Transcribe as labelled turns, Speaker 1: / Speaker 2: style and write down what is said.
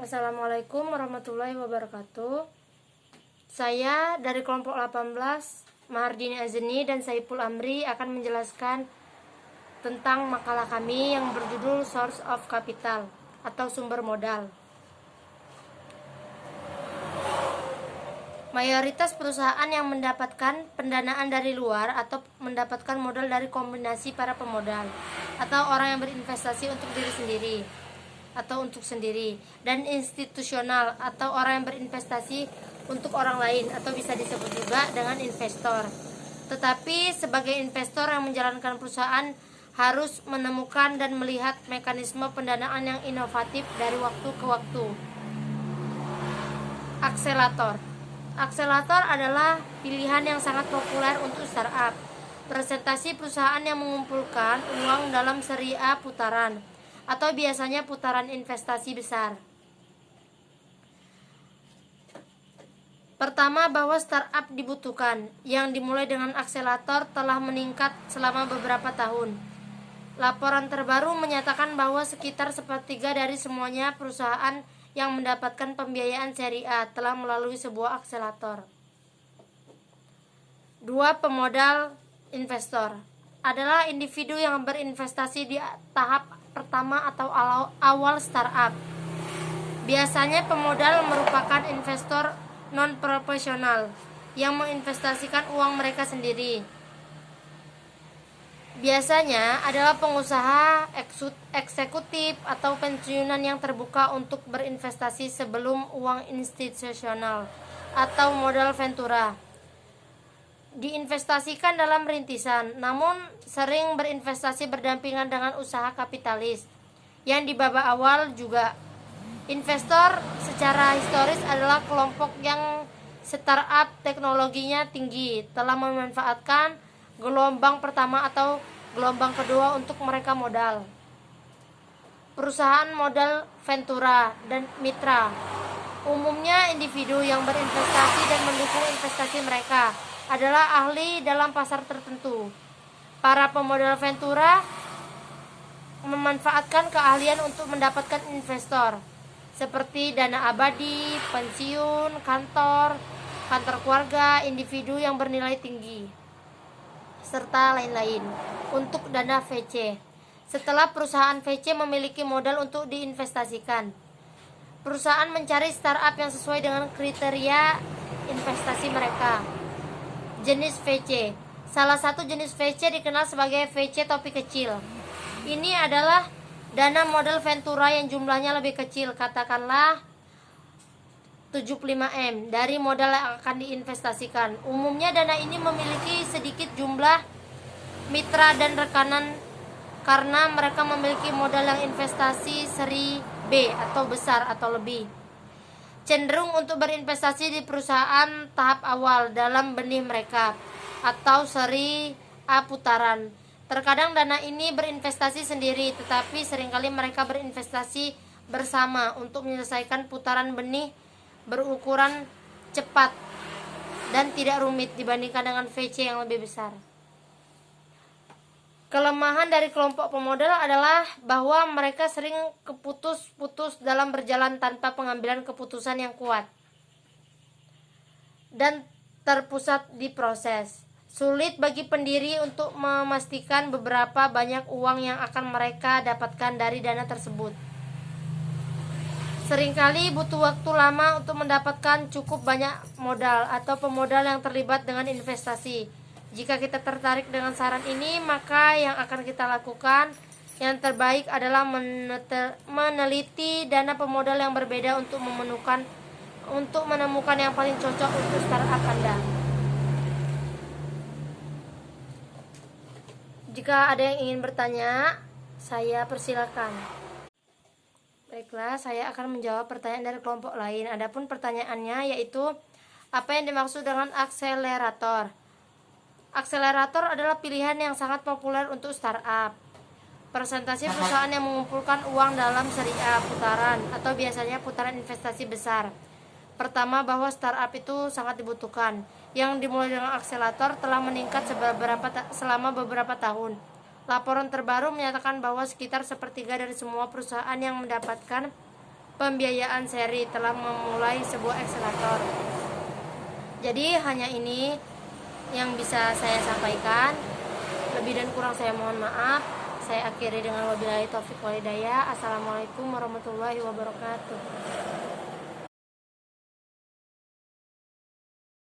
Speaker 1: Assalamualaikum warahmatullahi wabarakatuh. Saya dari kelompok 18, Mahardini Azeni dan Saiful Amri akan menjelaskan tentang makalah kami yang berjudul Source of Capital atau sumber modal. Mayoritas perusahaan yang mendapatkan pendanaan dari luar atau mendapatkan modal dari kombinasi para pemodal atau orang yang berinvestasi untuk diri sendiri atau untuk sendiri, dan institusional atau orang yang berinvestasi untuk orang lain atau bisa disebut juga dengan investor. Tetapi sebagai investor yang menjalankan perusahaan harus menemukan dan melihat mekanisme pendanaan yang inovatif dari waktu ke waktu. Akselerator. Akselerator adalah pilihan yang sangat populer untuk startup. Presentasi perusahaan yang mengumpulkan uang dalam seri A putaran atau biasanya putaran investasi besar. Pertama, bahwa startup dibutuhkan, yang dimulai dengan akselerator telah meningkat selama beberapa tahun. Laporan terbaru menyatakan bahwa sekitar sepertiga dari semuanya perusahaan yang mendapatkan pembiayaan seri A telah melalui sebuah akselerator. 2. Pemodal investor adalah individu yang berinvestasi di tahap pertama atau awal startup. Biasanya pemodal merupakan investor non-profesional yang menginvestasikan uang mereka sendiri. Biasanya adalah pengusaha eksekutif atau pensiunan yang terbuka untuk berinvestasi sebelum uang institusional atau modal ventura diinvestasikan dalam rintisan, namun sering berinvestasi berdampingan dengan usaha kapitalis yang di babak awal juga. Investor secara historis adalah kelompok yang startup teknologinya tinggi, telah memanfaatkan gelombang pertama atau gelombang kedua untuk mereka modal. Perusahaan modal ventura dan mitra, umumnya individu yang berinvestasi dan mendukung investasi mereka adalah ahli dalam pasar tertentu. Para pemodal ventura memanfaatkan keahlian untuk mendapatkan investor seperti dana abadi, pensiun, kantor keluarga, individu yang bernilai tinggi, serta lain-lain. Untuk dana VC, setelah perusahaan VC memiliki modal untuk diinvestasikan, perusahaan mencari startup yang sesuai dengan kriteria investasi mereka. Jenis VC. Salah satu jenis VC dikenal sebagai VC topi kecil. Ini adalah dana modal ventura yang jumlahnya lebih kecil, katakanlah 75M dari modal yang akan diinvestasikan. Umumnya dana ini memiliki sedikit jumlah mitra dan rekanan karena mereka memiliki modal yang investasi seri B atau besar atau lebih. Cenderung untuk berinvestasi di perusahaan tahap awal dalam benih mereka atau seri A putaran. Terkadang dana ini berinvestasi sendiri, tetapi seringkali mereka berinvestasi bersama untuk menyelesaikan putaran benih berukuran cepat dan tidak rumit dibandingkan dengan VC yang lebih besar. Kelemahan dari kelompok pemodal adalah bahwa mereka sering keputus-putus dalam berjalan tanpa pengambilan keputusan yang kuat dan terpusat di proses. Sulit bagi pendiri untuk memastikan beberapa banyak uang yang akan mereka dapatkan dari dana tersebut. Seringkali butuh waktu lama untuk mendapatkan cukup banyak modal atau pemodal yang terlibat dengan investasi. Jika kita tertarik dengan saran ini, maka yang akan kita lakukan yang terbaik adalah meneliti dana pemodal yang berbeda untuk menemukan yang paling cocok untuk startup Anda. Jika ada yang ingin bertanya, saya persilakan. Baiklah, saya akan menjawab pertanyaan dari kelompok lain. Adapun pertanyaannya yaitu, apa yang dimaksud dengan akselerator? Akselerator adalah pilihan yang sangat populer untuk startup. Presentasi perusahaan yang mengumpulkan uang dalam seri A putaran atau biasanya putaran investasi besar. Pertama, bahwa startup itu sangat dibutuhkan. Yang dimulai dengan akselerator telah meningkat selama beberapa tahun. Laporan terbaru menyatakan bahwa sekitar sepertiga dari semua perusahaan yang mendapatkan pembiayaan seri telah memulai sebuah akselerator. Jadi hanya ini yang bisa saya sampaikan. Lebih dan kurang saya mohon maaf. Saya akhiri dengan wabillahi taufik wal hidayah. Assalamualaikum warahmatullahi wabarakatuh.